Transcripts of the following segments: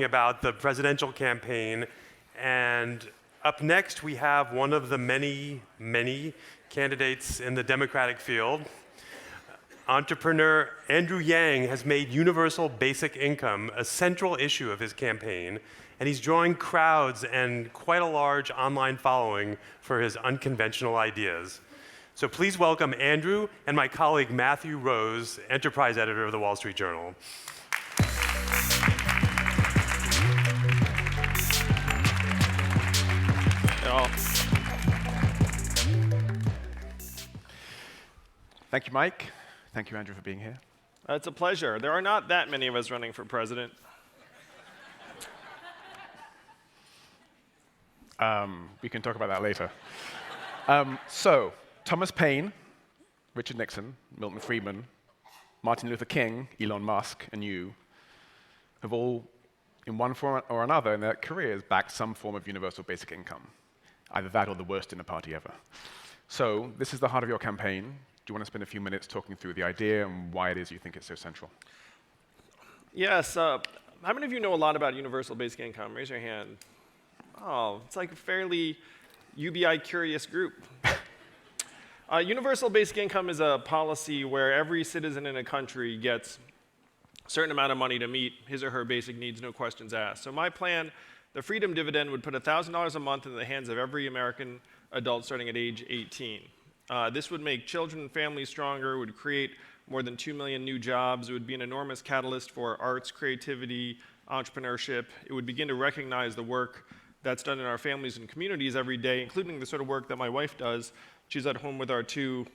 about the presidential campaign. And up next, we have one of the many, many candidates in the Democratic field. Entrepreneur Andrew Yang has made universal basic income a central issue of his campaign, and he's drawing crowds and quite a large online following for his unconventional ideas. So please welcome Andrew and my colleague Matthew Rose, enterprise editor of the Wall Street Journal. Thank you, Mike. Thank you, Andrew, for being here. It's a pleasure. There are not that many of us running for president. We can talk about that later. So, Thomas Paine, Richard Nixon, Milton Friedman, Martin Luther King, Elon Musk, and you have all, in one form or another in their careers, backed some form of universal basic income. Either that or the worst in a party ever. So, this is the heart of your campaign. Do you want to spend a few minutes talking through the idea and why it is you think it's so central? Yes. How many of you know a lot about universal basic income? Raise your hand. Oh, it's like a fairly UBI curious group. Universal basic income is a policy where every citizen in a country gets a certain amount of money to meet his or her basic needs, no questions asked. So my plan, the Freedom Dividend, would put $1,000 a month in the hands of every American adult starting at age 18. This would make children and families stronger, would create more than 2 million new jobs. It would be an enormous catalyst for arts, creativity, entrepreneurship. It would begin to recognize the work that's done in our families and communities every day, including the sort of work that my wife does. She's at home with our two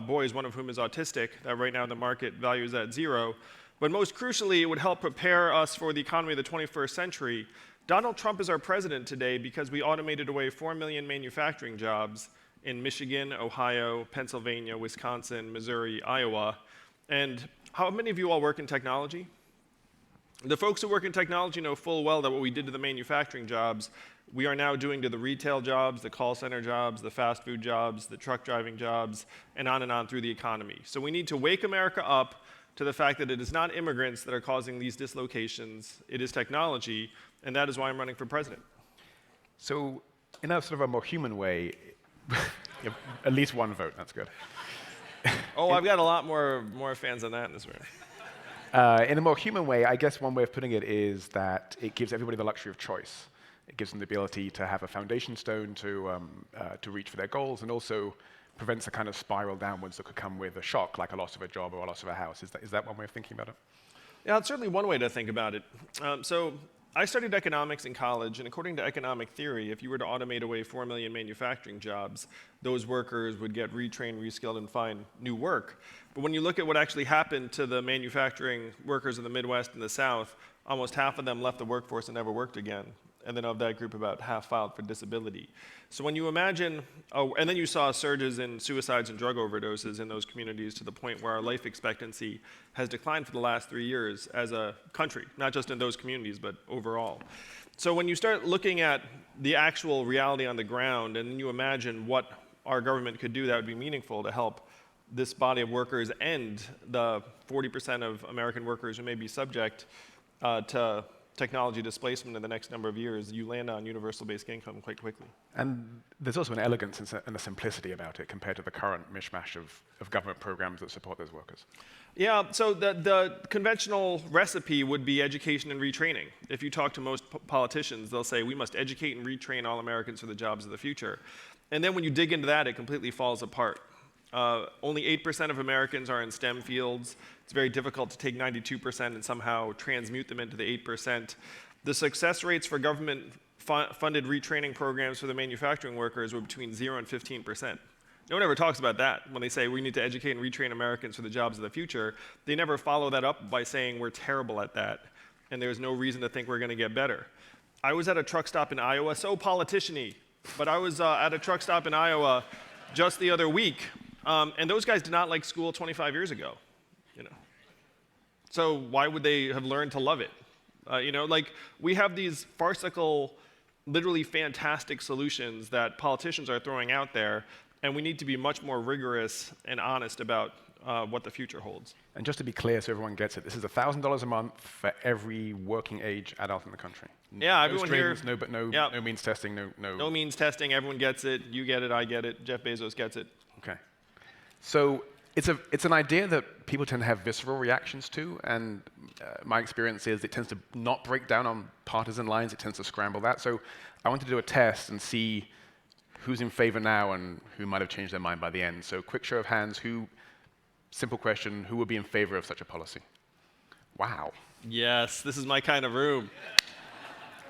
boys, one of whom is autistic, that right now the market values at 0. But most crucially, it would help prepare us for the economy of the 21st century. Donald Trump is our president today because we automated away 4 million manufacturing jobs in Michigan, Ohio, Pennsylvania, Wisconsin, Missouri, Iowa. And how many of you all work in technology? The folks who work in technology know full well that what we did to the manufacturing jobs, we are now doing to the retail jobs, the call center jobs, the fast food jobs, the truck driving jobs, and on through the economy. So we need to wake America up to the fact that it is not immigrants that are causing these dislocations, it is technology, and that is why I'm running for president. So, in a sort of a more human way, at least one vote, that's good. Oh, I've got a lot more fans than that in this room. In a more human way, I guess one way of putting it is that it gives everybody the luxury of choice. It gives them the ability to have a foundation stone to reach for their goals, and also prevents the kind of spiral downwards that could come with a shock, like a loss of a job or a loss of a house. Is that one way of thinking about it? Yeah, it's certainly one way to think about it. So I studied economics in college, and according to economic theory, if you were to automate away 4 million manufacturing jobs, those workers would get retrained, reskilled, and find new work. But when you look at what actually happened to the manufacturing workers in the Midwest and the South, almost half of them left the workforce and never worked again. And then of that group, about half filed for disability. So when you imagine, and then you saw surges in suicides and drug overdoses in those communities to the point where our life expectancy has declined for the last 3 years as a country, not just in those communities, but overall. So when you start looking at the actual reality on the ground, and then you imagine what our government could do that would be meaningful to help this body of workers end the 40% of American workers who may be subject to technology displacement in the next number of years, you land on universal basic income quite quickly. And there's also an elegance and a simplicity about it compared to the current mishmash of government programs that support those workers. Yeah, so the conventional recipe would be education and retraining. If you talk to most politicians, they'll say, we must educate and retrain all Americans for the jobs of the future. And then when you dig into that, it completely falls apart. Only 8% of Americans are in STEM fields. It's very difficult to take 92% and somehow transmute them into the 8%. The success rates for government-funded retraining programs for the manufacturing workers were between 0 and 15%. No one ever talks about that when they say we need to educate and retrain Americans for the jobs of the future. They never follow that up by saying we're terrible at that, and there's no reason to think we're going to get better. I was at a truck stop in Iowa, so politician-y, but I was at a truck stop in Iowa just the other week, and those guys did not like school 25 years ago. So why would they have learned to love it? We have these farcical, literally fantastic solutions that politicians are throwing out there, and we need to be much more rigorous and honest about what the future holds. And just to be clear, so everyone gets it, this is $1,000 a month for every working age adult in the country. Yeah, no everyone strings, here. no means testing, no. No means testing. Everyone gets it. You get it. I get it. Jeff Bezos gets it. Okay. So it's an idea that people tend to have visceral reactions to, and my experience is it tends to not break down on partisan lines. It tends to scramble that. So I want to do a test and see who's in favor now and who might have changed their mind by the end. So quick show of hands, simple question, who would be in favor of such a policy? Wow. Yes, this is my kind of room.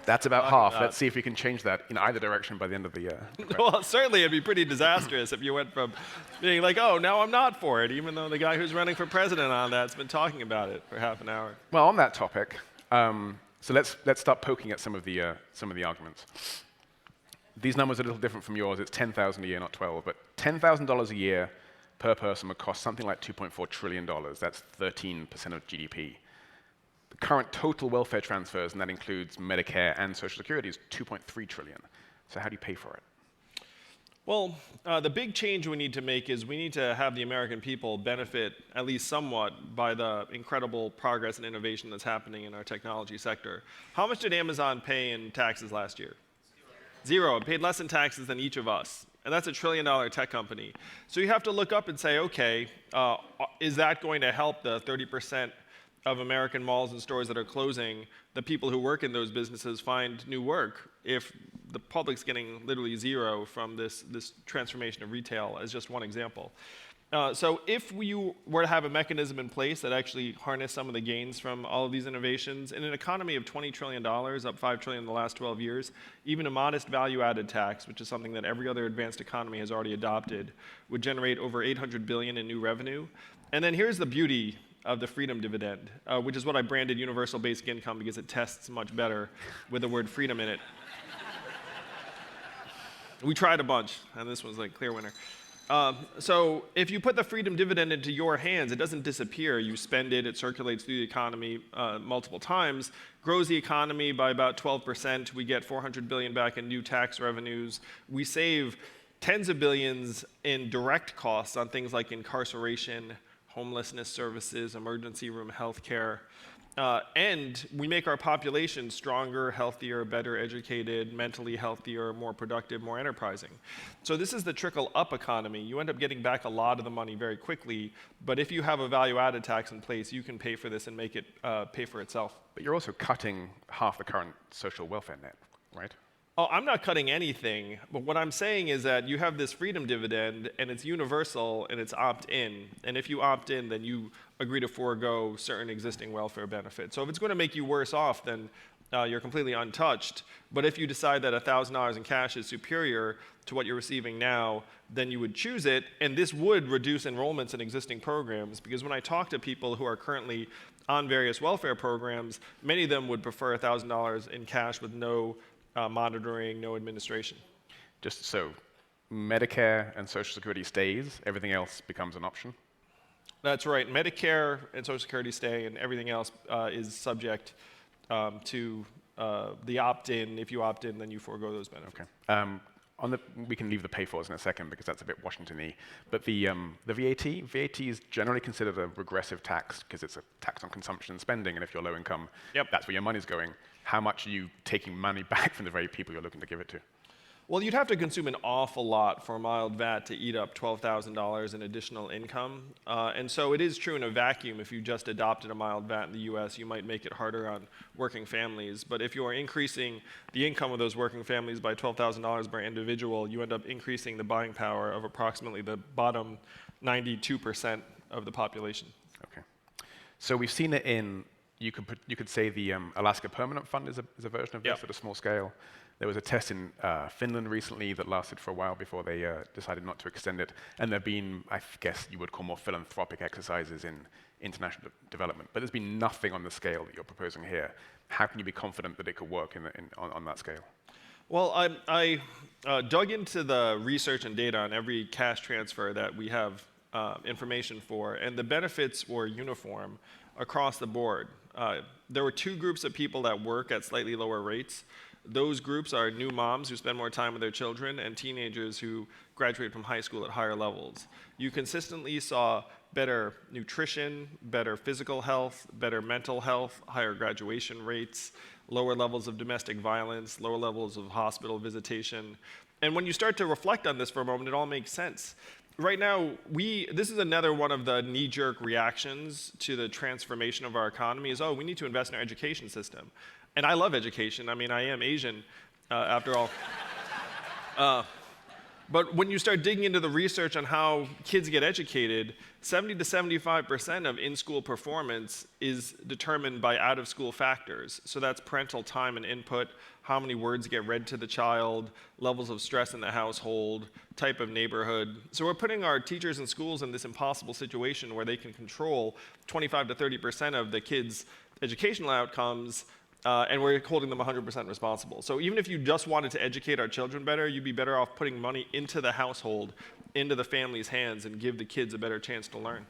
That's about half. Let's see if we can change that in either direction by the end of the year. Well, certainly it'd be pretty disastrous if you went from being like, oh, now I'm not for it, even though the guy who's running for president on that's been talking about it for half an hour. Well, on that topic, so let's start poking at some of the arguments. These numbers are a little different from yours. It's 10,000 a year, not 12, but $10,000 a year per person would cost something like $2.4 trillion. That's 13% of GDP. The current total welfare transfers, and that includes Medicare and Social Security, is $2.3 trillion. So how do you pay for it? Well, the big change we need to make is we need to have the American people benefit at least somewhat by the incredible progress and innovation that's happening in our technology sector. How much did Amazon pay in taxes last year? Zero. It paid less in taxes than each of us. And that's $1 trillion tech company. So you have to look up and say, okay, is that going to help the 30% of American malls and stores that are closing, the people who work in those businesses find new work if the public's getting literally zero from this transformation of retail, as just one example. So if we were to have a mechanism in place that actually harnessed some of the gains from all of these innovations, in an economy of $20 trillion, up $5 trillion in the last 12 years, even a modest value-added tax, which is something that every other advanced economy has already adopted, would generate over $800 billion in new revenue. And then here's the beauty of the freedom dividend, which is what I branded universal basic income because it tests much better with the word freedom in it. We tried a bunch, and this was like clear winner. So if you put the freedom dividend into your hands, it doesn't disappear. You spend it, it circulates through the economy multiple times, grows the economy by about 12%. We get $400 billion back in new tax revenues. We save tens of billions in direct costs on things like incarceration, homelessness services, emergency room health care. And we make our population stronger, healthier, better educated, mentally healthier, more productive, more enterprising. So this is the trickle-up economy. You end up getting back a lot of the money very quickly, but if you have a value-added tax in place, you can pay for this and make it pay for itself. But you're also cutting half the current social welfare net, right? Oh, I'm not cutting anything, but what I'm saying is that you have this freedom dividend, and it's universal, and it's opt-in. And if you opt in, then you agree to forego certain existing welfare benefits. So if it's going to make you worse off, then you're completely untouched. But if you decide that $1,000 in cash is superior to what you're receiving now, then you would choose it, and this would reduce enrollments in existing programs, because when I talk to people who are currently on various welfare programs, many of them would prefer $1,000 in cash with no monitoring, no administration. Just so, Medicare and Social Security stays, everything else becomes an option? That's right. Medicare and Social Security stay, and everything else is subject to the opt-in. If you opt in, then you forego those benefits. Okay. We can leave the pay-fors in a second because that's a bit Washington-y. But the VAT is generally considered a regressive tax because it's a tax on consumption and spending, and if you're low income, that's where your money's going. How much are you taking money back from the very people you're looking to give it to? Well, you'd have to consume an awful lot for a mild VAT to eat up $12,000 in additional income. And so it is true in a vacuum, if you just adopted a mild VAT in the US, you might make it harder on working families. But if you are increasing the income of those working families by $12,000 per individual, you end up increasing the buying power of approximately the bottom 92% of the population. Okay. So we've seen it in, you could say the Alaska Permanent Fund is a version of this at a small scale. There was a test in Finland recently that lasted for a while before they decided not to extend it. And there have been, I guess you would call more philanthropic exercises in international development. But there's been nothing on the scale that you're proposing here. How can you be confident that it could work on that scale? Well, I dug into the research and data on every cash transfer that we have information for, and the benefits were uniform across the board. There were two groups of people that work at slightly lower rates. Those groups are new moms who spend more time with their children and teenagers who graduate from high school at higher levels. You consistently saw better nutrition, better physical health, better mental health, higher graduation rates, lower levels of domestic violence, lower levels of hospital visitation. And when you start to reflect on this for a moment, it all makes sense. Right now, this is another one of the knee-jerk reactions to the transformation of our economy is, oh, we need to invest in our education system. And I love education. I mean, I am Asian, after all. But when you start digging into the research on how kids get educated, 70 to 75% of in-school performance is determined by out-of-school factors. So that's parental time and input, how many words get read to the child, levels of stress in the household, type of neighborhood. So we're putting our teachers and schools in this impossible situation where they can control 25 to 30% of the kids' educational outcomes, and we're holding them 100% responsible. So even if you just wanted to educate our children better, you'd be better off putting money into the household, into the family's hands, and give the kids a better chance to learn.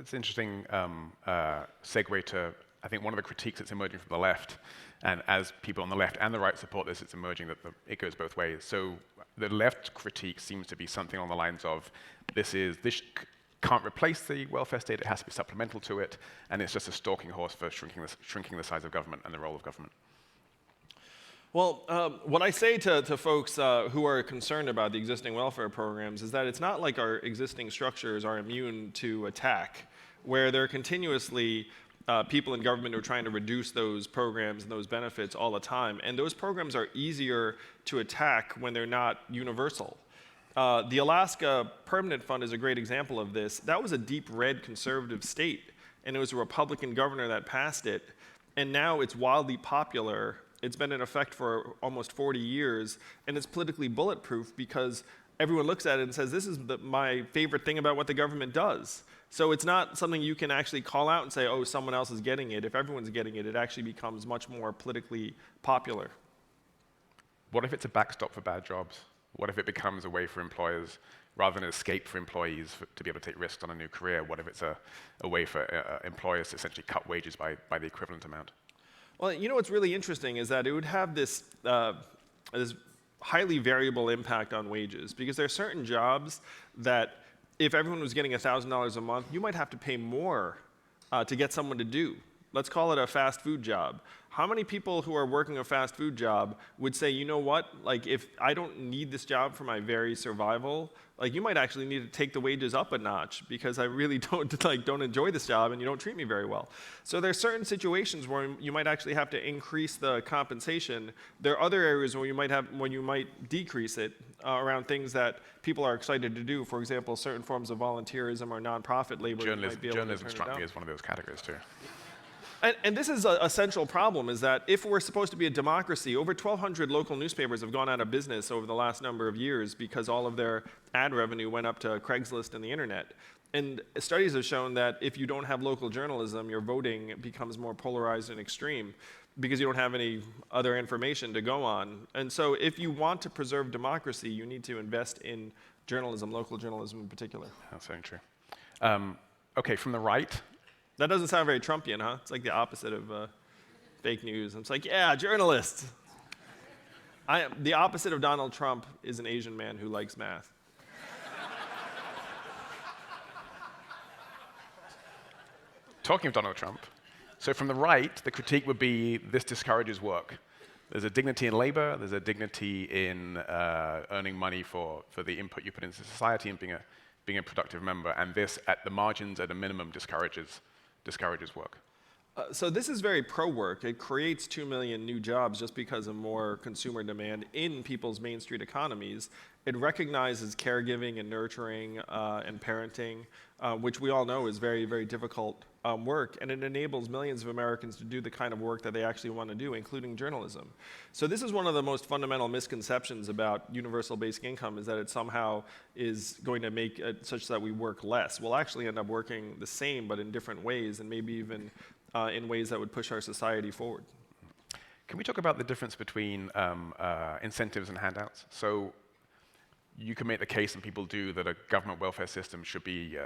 It's an interesting segue to, I think, one of the critiques that's emerging from the left. And as people on the left and the right support this, it's emerging that it goes both ways. So the left critique seems to be something on the lines of, this can't replace the welfare state, it has to be supplemental to it, and it's just a stalking horse for shrinking the size of government and the role of government. Well, what I say to folks who are concerned about the existing welfare programs is that it's not like our existing structures are immune to attack, where there are continuously people in government who are trying to reduce those programs and those benefits all the time, and those programs are easier to attack when they're not universal. The Alaska Permanent Fund is a great example of this. That was a deep red conservative state, and it was a Republican governor that passed it, and now it's wildly popular. It's been in effect for almost 40 years, and it's politically bulletproof because everyone looks at it and says, this is my favorite thing about what the government does. So it's not something you can actually call out and say, oh, someone else is getting it. If everyone's getting it, it actually becomes much more politically popular. What if it's a backstop for bad jobs? What if it becomes a way for employers, rather than an escape for employees to be able to take risks on a new career? What if it's a way for employers to essentially cut wages by the equivalent amount? Well, you know what's really interesting is that it would have this highly variable impact on wages, because there are certain jobs that if everyone was getting $1,000 a month, you might have to pay more to get someone to do. Let's call it a fast food job. How many people who are working a fast food job would say, you know what, like if I don't need this job for my very survival, like you might actually need to take the wages up a notch because I really don't enjoy this job and you don't treat me very well. So there are certain situations where you might actually have to increase the compensation. There are other areas where you might decrease it around things that people are excited to do. For example, certain forms of volunteerism or nonprofit labor. Journalism struck me as one of those categories too. And this is a central problem, is that if we're supposed to be a democracy, over 1,200 local newspapers have gone out of business over the last number of years because all of their ad revenue went up to Craigslist and the internet. And studies have shown that if you don't have local journalism, your voting becomes more polarized and extreme because you don't have any other information to go on. And so if you want to preserve democracy, you need to invest in journalism, local journalism in particular. That's very true. Okay, from the right. That doesn't sound very Trumpian, huh? It's like the opposite of fake news. It's like, yeah, journalists. The opposite of Donald Trump is an Asian man who likes math. Talking of Donald Trump, so from the right, the critique would be this discourages work. There's a dignity in labor, there's a dignity in earning money for the input you put into society and being a productive member, and this, at the margins, at a minimum, discourages work. So this is very pro-work. It creates 2 million new jobs just because of more consumer demand in people's Main Street economies. It recognizes caregiving and nurturing and parenting, which we all know is very, very difficult work, and it enables millions of Americans to do the kind of work that they actually want to do, including journalism. So this is one of the most fundamental misconceptions about universal basic income, is that it somehow is going to make it such that we work less. We'll actually end up working the same, but in different ways, and maybe even in ways that would push our society forward. Can we talk about the difference between incentives and handouts? So you can make the case, and people do, that a government welfare system should be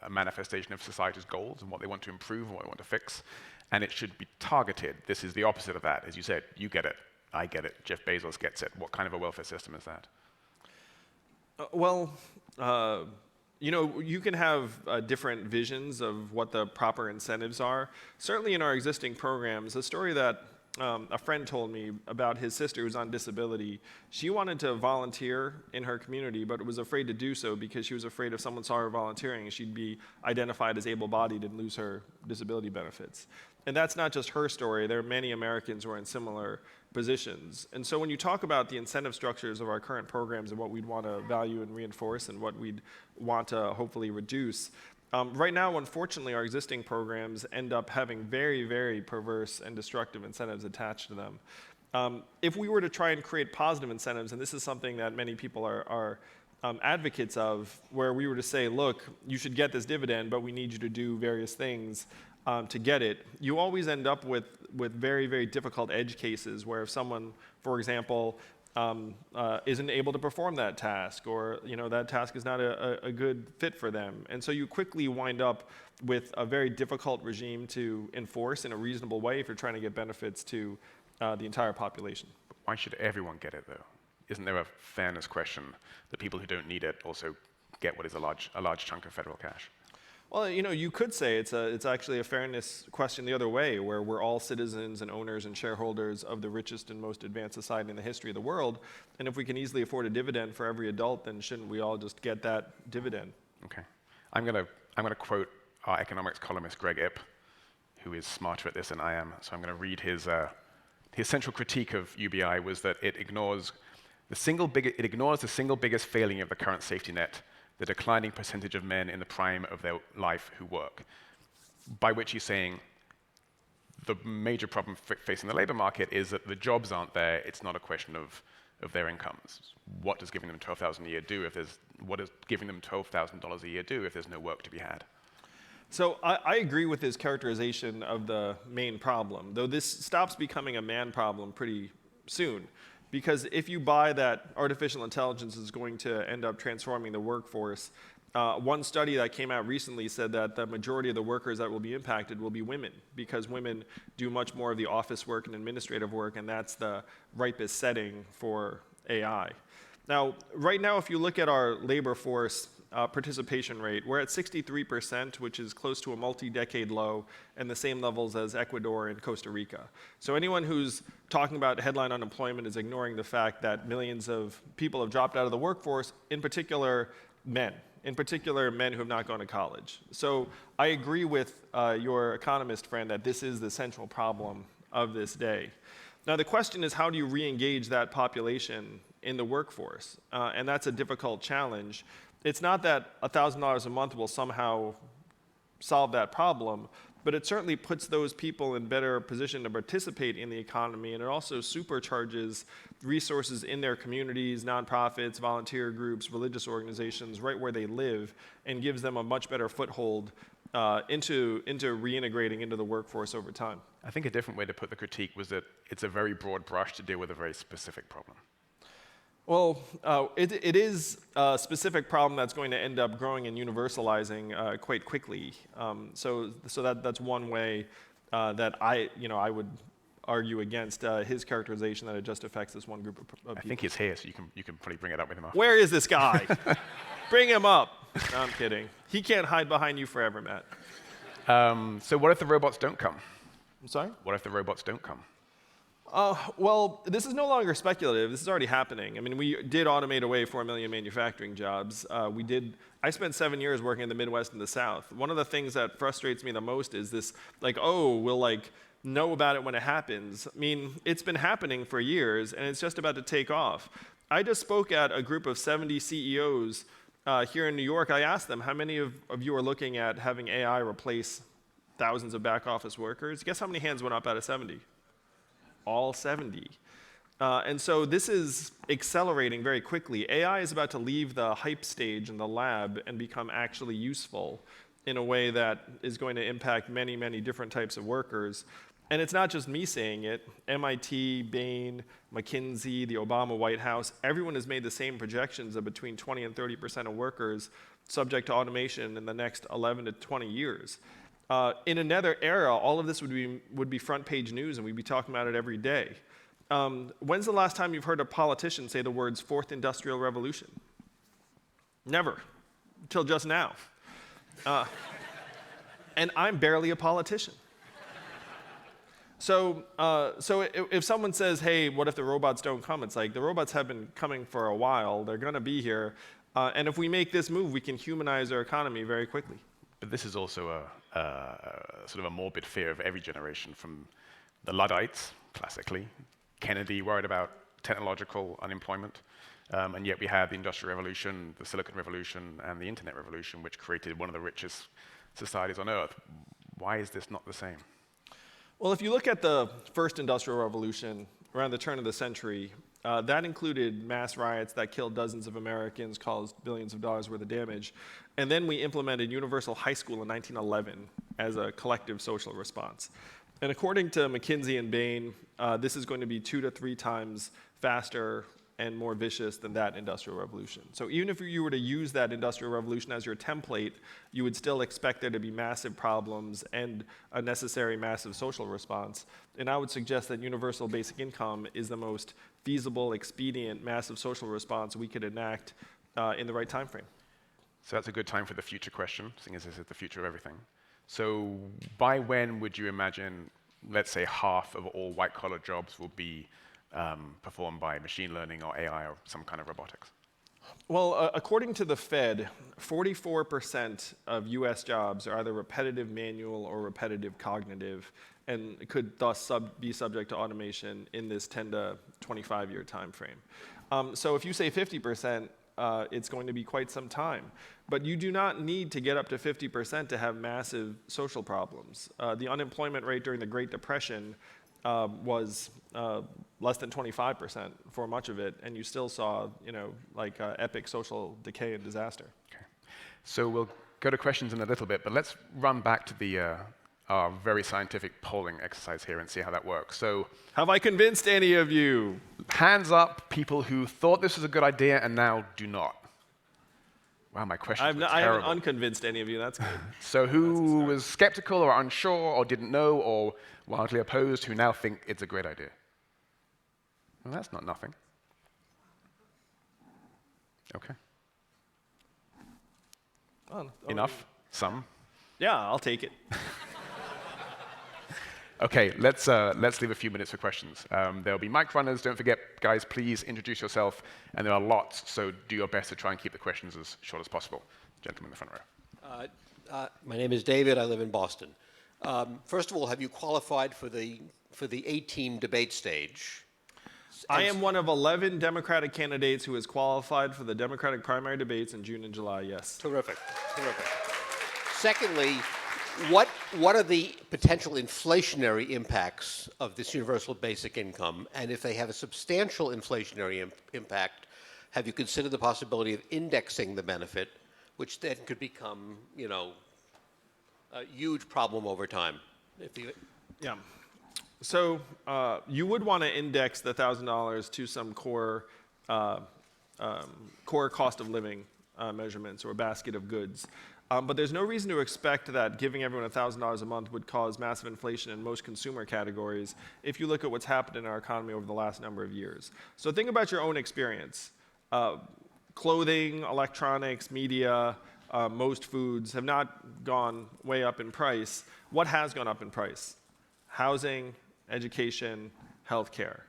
a manifestation of society's goals and what they want to improve and what they want to fix, and it should be targeted. This is the opposite of that. As you said, you get it, I get it, Jeff Bezos gets it. What kind of a welfare system is that? You know, you can have different visions of what the proper incentives are. Certainly in our existing programs, a story that a friend told me about his sister who's on disability. She wanted to volunteer in her community, but was afraid to do so because she was afraid if someone saw her volunteering, she'd be identified as able-bodied and lose her disability benefits. And that's not just her story. There are many Americans who are in similar positions. And so when you talk about the incentive structures of our current programs and what we'd want to value and reinforce and what we'd want to hopefully reduce, right now, unfortunately, our existing programs end up having very, very perverse and destructive incentives attached to them. If we were to try and create positive incentives, and this is something that many people are advocates of, where we were to say, look, you should get this dividend, but we need you to do various things to get it, you always end up with very, very difficult edge cases where if someone, for example, isn't able to perform that task, or that task is not a good fit for them. And so you quickly wind up with a very difficult regime to enforce in a reasonable way if you're trying to get benefits to the entire population. Why should everyone get it, though? Isn't there a fairness question that people who don't need it also get what is a large chunk of federal cash? Well, you could say it's actually a fairness question the other way, where we're all citizens and owners and shareholders of the richest and most advanced society in the history of the world. And if we can easily afford a dividend for every adult, then shouldn't we all just get that dividend? Okay. I'm gonna quote our economics columnist, Greg Ip, who is smarter at this than I am. So I'm going to read his central critique of UBI was that it ignores the single biggest failing of the current safety net, the declining percentage of men in the prime of their life who work. By which he's saying the major problem facing the labor market is that the jobs aren't there. It's not a question of their incomes. What does giving them $12,000 a year do what does giving them $12,000 a year do if there's no work to be had? So I agree with his characterization of the main problem, though this stops becoming a man problem pretty soon. Because if you buy that artificial intelligence is going to end up transforming the workforce, one study that came out recently said that the majority of the workers that will be impacted will be women, because women do much more of the office work and administrative work, and that's the ripest setting for AI. Now, right now, if you look at our labor force participation rate, we're at 63%, which is close to a multi-decade low, and the same levels as Ecuador and Costa Rica. So anyone who's talking about headline unemployment is ignoring the fact that millions of people have dropped out of the workforce, in particular men who have not gone to college. So I agree with your economist friend that this is the central problem of this day. Now the question is, how do you re-engage that population in the workforce? And that's a difficult challenge. It's not that $1,000 a month will somehow solve that problem, but it certainly puts those people in better position to participate in the economy, and it also supercharges resources in their communities, nonprofits, volunteer groups, religious organizations, right where they live, and gives them a much better foothold into reintegrating into the workforce over time. I think a different way to put the critique was that it's a very broad brush to deal with a very specific problem. Well, it is a specific problem that's going to end up growing and universalizing quite quickly. So that's one way that I would argue against his characterization that it just affects this one group of people. I think he's here, so you can probably bring it up with him after. Where is this guy? Bring him up. No, I'm kidding. He can't hide behind you forever, Matt. So what if the robots don't come? I'm sorry? What if the robots don't come? Well, this is no longer speculative. This is already happening. I mean, we did automate away 4 million manufacturing jobs. I spent 7 years working in the Midwest and the South. One of the things that frustrates me the most is this, we'll know about it when it happens. I mean, it's been happening for years, and it's just about to take off. I just spoke at a group of 70 CEOs here in New York. I asked them, how many of you are looking at having AI replace thousands of back office workers? Guess how many hands went up out of 70? All 70. And so this is accelerating very quickly. AI is about to leave the hype stage in the lab and become actually useful in a way that is going to impact many, many different types of workers. And it's not just me saying it. MIT, Bain, McKinsey, the Obama White House, everyone has made the same projections of between 20 and 30% of workers subject to automation in the next 11 to 20 years. In another era, all of this would be front page news, and we'd be talking about it every day. When's the last time you've heard a politician say the words "fourth industrial revolution"? Never. till just now. And I'm barely a politician. So if someone says, hey, what if the robots don't come? It's like, the robots have been coming for a while. They're going to be here. And if we make this move, we can humanize our economy very quickly. But this is also sort of a morbid fear of every generation, from the Luddites, classically, Kennedy worried about technological unemployment, and yet we had the Industrial Revolution, the Silicon Revolution, and the Internet Revolution, which created one of the richest societies on Earth. Why is this not the same? Well, if you look at the first Industrial Revolution around the turn of the century, that included mass riots that killed dozens of Americans, caused billions of dollars worth of damage. And then we implemented universal high school in 1911 as a collective social response. And according to McKinsey and Bain, this is going to be 2 to 3 times faster and more vicious than that Industrial Revolution. So even if you were to use that Industrial Revolution as your template, you would still expect there to be massive problems and a necessary massive social response. And I would suggest that universal basic income is the most feasible, expedient, massive social response we could enact in the right time frame. So that's a good time for the future question, seeing as this is the future of everything. So by when would you imagine, let's say, half of all white-collar jobs will be performed by machine learning or AI or some kind of robotics? Well, according to the Fed, 44% of US jobs are either repetitive manual or repetitive cognitive, and could thus be subject to automation in this 10 to 25 year time frame. So if you say 50%, it's going to be quite some time. But you do not need to get up to 50% to have massive social problems. The unemployment rate during the Great Depression was less than 25% for much of it, and you still saw, epic social decay and disaster. Okay. So we'll go to questions in a little bit, but let's run back to our very scientific polling exercise here and see how that works. So, have I convinced any of you? Hands up, people who thought this was a good idea and now do not. Wow, my questions were terrible. I haven't unconvinced any of you. That's good. So who was skeptical or unsure or didn't know or wildly opposed, who now think it's a great idea? Well, that's not nothing. Okay. Enough? Some? Yeah, I'll take it. Okay, let's leave a few minutes for questions. There'll be mic runners. Don't forget, guys, please introduce yourself. And there are lots, so do your best to try and keep the questions as short as possible. Gentleman in the front row. My name is David. I live in Boston. First of all, have you qualified for the A-team debate stage? I am one of 11 Democratic candidates who is qualified for the Democratic primary debates in June and July, yes. Terrific, terrific. Secondly, what are the potential inflationary impacts of this universal basic income? And if they have a substantial inflationary impact, have you considered the possibility of indexing the benefit, which then could become, a huge problem over time? Yeah. So you would want to index the $1,000 to some core cost of living measurements or basket of goods. But there's no reason to expect that giving everyone $1,000 a month would cause massive inflation in most consumer categories if you look at what's happened in our economy over the last number of years. So think about your own experience. Clothing, electronics, media, most foods have not gone way up in price. What has gone up in price? Housing, education, healthcare.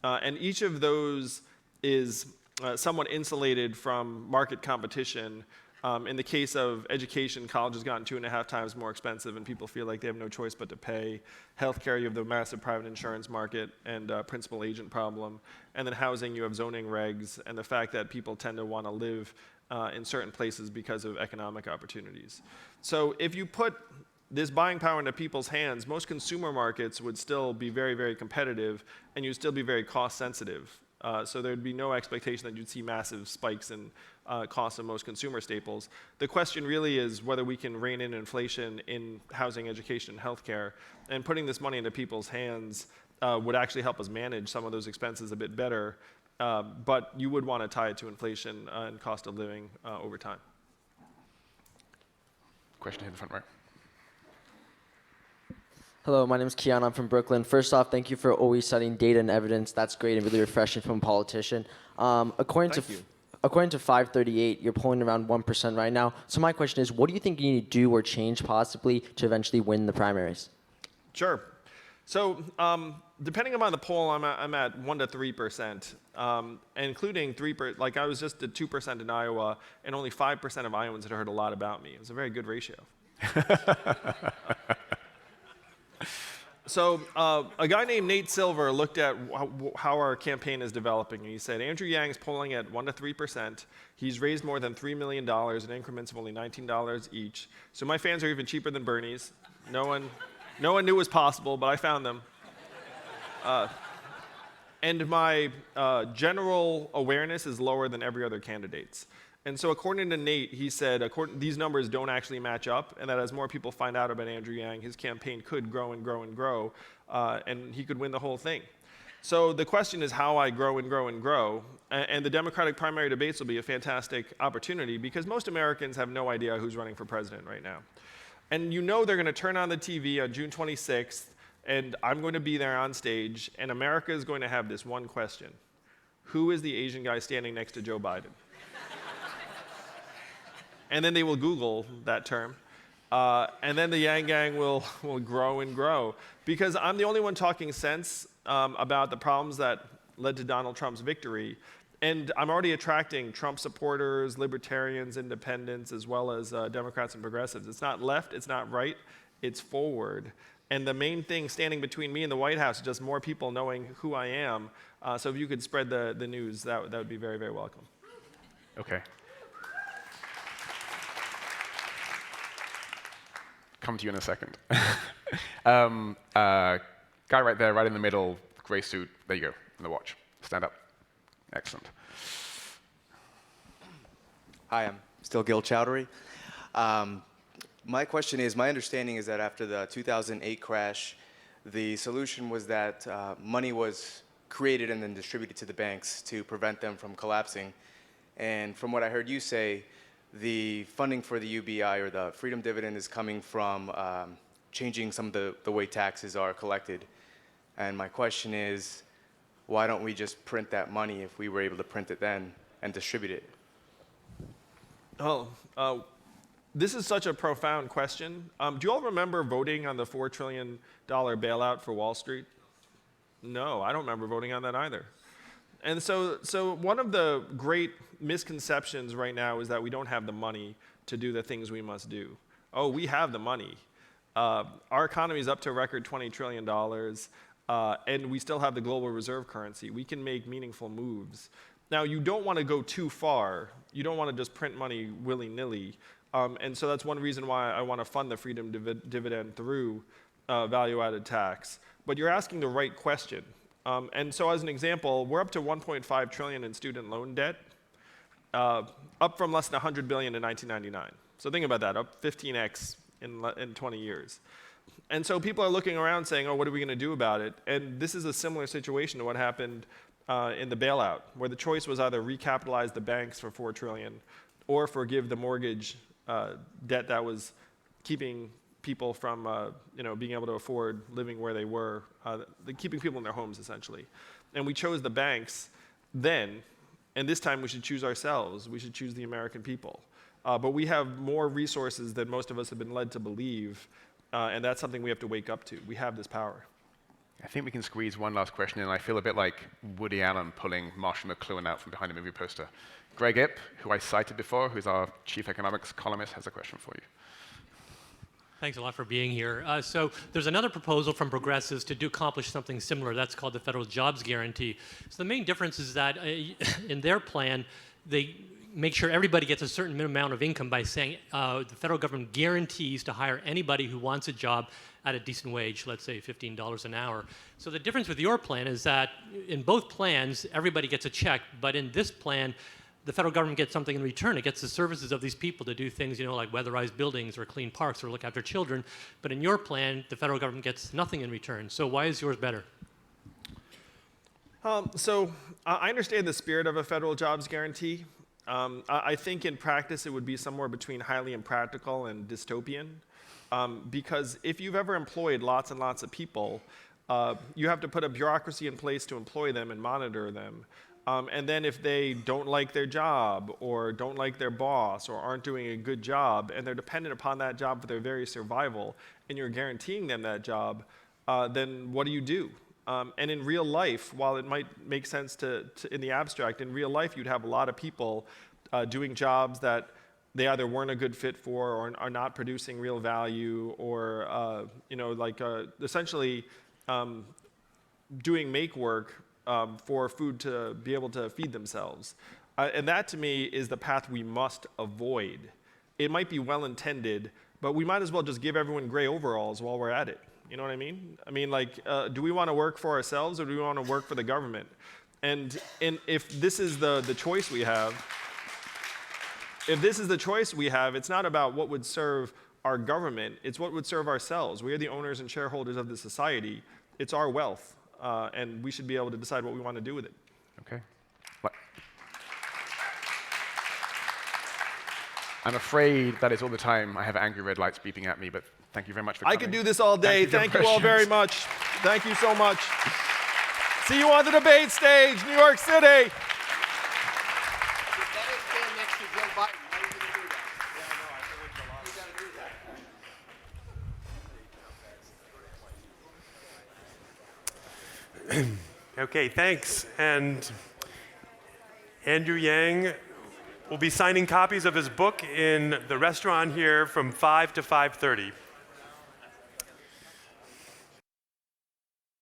And each of those is somewhat insulated from market competition. In the case of education, college has gotten 2.5 times more expensive, and people feel like they have no choice but to pay. Healthcare, you have the massive private insurance market and principal agent problem. And then housing, you have zoning regs and the fact that people tend to want to live in certain places because of economic opportunities. So if you put this buying power into people's hands, most consumer markets would still be very, very competitive, and you'd still be very cost sensitive. So there'd be no expectation that you'd see massive spikes in costs of most consumer staples. The question really is whether we can rein in inflation in housing, education, and healthcare, and putting this money into people's hands would actually help us manage some of those expenses a bit better, but you would want to tie it to inflation and cost of living over time. Question here in the front row. Hello, my name is Kian. I'm from Brooklyn. First off, thank you for always citing data and evidence. That's great and really refreshing from a politician. According according to 538, you're polling around 1% right now. So my question is, what do you think you need to do or change possibly to eventually win the primaries? Sure. So depending upon the poll, I'm at 1 to 3%, including like I was just at 2% in Iowa, and only 5% of Iowans had heard a lot about me. It was a very good ratio. So a guy named Nate Silver looked at how our campaign is developing, and he said, Andrew Yang's polling at 1 to 3%. He's raised more than $3 million in increments of only $19 each. So my fans are even cheaper than Bernie's. No one knew it was possible, but I found them. And my general awareness is lower than every other candidate's. And so according to Nate, he said these numbers don't actually match up, and that as more people find out about Andrew Yang, his campaign could grow and grow and grow, and he could win the whole thing. So the question is how I grow and grow and grow, and the Democratic primary debates will be a fantastic opportunity because most Americans have no idea who's running for president right now. And you know they're going to turn on the TV on June 26th, and I'm going to be there on stage, and America is going to have this one question. Who is the Asian guy standing next to Joe Biden? And then they will Google that term. And then the Yang Gang will grow and grow. Because I'm the only one talking sense about the problems that led to Donald Trump's victory. And I'm already attracting Trump supporters, libertarians, independents, as well as Democrats and progressives. It's not left, it's not right, it's forward. And the main thing standing between me and the White House is just more people knowing who I am. So if you could spread the news, that would be very, very welcome. Okay. Come to you in a second. Guy right there, right in the middle, gray suit. There you go, in the watch. Stand up. Excellent. Hi, I'm still Gil Chowdhury. My question is, my understanding is that after the 2008 crash, the solution was that money was created and then distributed to the banks to prevent them from collapsing. And from what I heard you say, the funding for the UBI or the Freedom Dividend is coming from changing some of the way taxes are collected. And my question is, why don't we just print that money if we were able to print it then and distribute it? This is such a profound question. Do you all remember voting on the $4 trillion bailout for Wall Street? No, I don't remember voting on that either. And so one of the great misconceptions right now is that we don't have the money to do the things we must do. Oh, we have the money. Our economy is up to a record $20 trillion, and we still have the global reserve currency. We can make meaningful moves. Now, you don't want to go too far. You don't want to just print money willy-nilly. And so that's one reason why I want to fund the Freedom Dividend through value-added tax. But you're asking the right question. And so as an example, we're up to $1.5 trillion in student loan debt, up from less than $100 billion in 1999. So think about that, up 15x in 20 years. And so people are looking around saying, oh, what are we going to do about it? And this is a similar situation to what happened in the bailout, where the choice was either recapitalize the banks for $4 trillion or forgive the mortgage debt that was keeping people from being able to afford living where they were, keeping people in their homes, essentially. And we chose the banks then, and this time we should choose ourselves. We should choose the American people. But we have more resources than most of us have been led to believe, and that's something we have to wake up to. We have this power. I think we can squeeze one last question in. I feel a bit like Woody Allen pulling Marshall McLuhan out from behind a movie poster. Greg Ip, who I cited before, who's our chief economics columnist, has a question for you. Thanks a lot for being here. So there's another proposal from progressives to accomplish something similar. That's called the federal jobs guarantee. So the main difference is that in their plan, they make sure everybody gets a certain minimum amount of income by saying the federal government guarantees to hire anybody who wants a job at a decent wage, let's say $15 an hour. So the difference with your plan is that in both plans, everybody gets a check, but in this plan, the federal government gets something in return. It gets the services of these people to do things, like weatherize buildings or clean parks or look after children. But in your plan, the federal government gets nothing in return. So why is yours better? So I understand the spirit of a federal jobs guarantee. I think in practice it would be somewhere between highly impractical and dystopian. Because if you've ever employed lots and lots of people, You have to put a bureaucracy in place to employ them and monitor them. And then if they don't like their job or don't like their boss or aren't doing a good job and they're dependent upon that job for their very survival and you're guaranteeing them that job, then what do you do? And in real life, while it might make sense in the abstract, in real life you'd have a lot of people doing jobs that they either weren't a good fit for or are not producing real value or essentially doing make work for food to be able to feed themselves. And that, to me, is the path we must avoid. It might be well-intended, but we might as well just give everyone gray overalls while we're at it. You know what I mean? I mean, do we want to work for ourselves or do we want to work for the government? And if this is the choice we have, it's not about what would serve our government, it's what would serve ourselves. We are the owners and shareholders of the society. It's our wealth. And we should be able to decide what we want to do with it. Okay. I'm afraid that is all the time. I have angry red lights beeping at me, but thank you very much for coming. I could do this all day. Thank you all very much. Thank you so much. See you on the debate stage, New York City. Okay, thanks. And Andrew Yang will be signing copies of his book in the restaurant here from 5 to 5:30.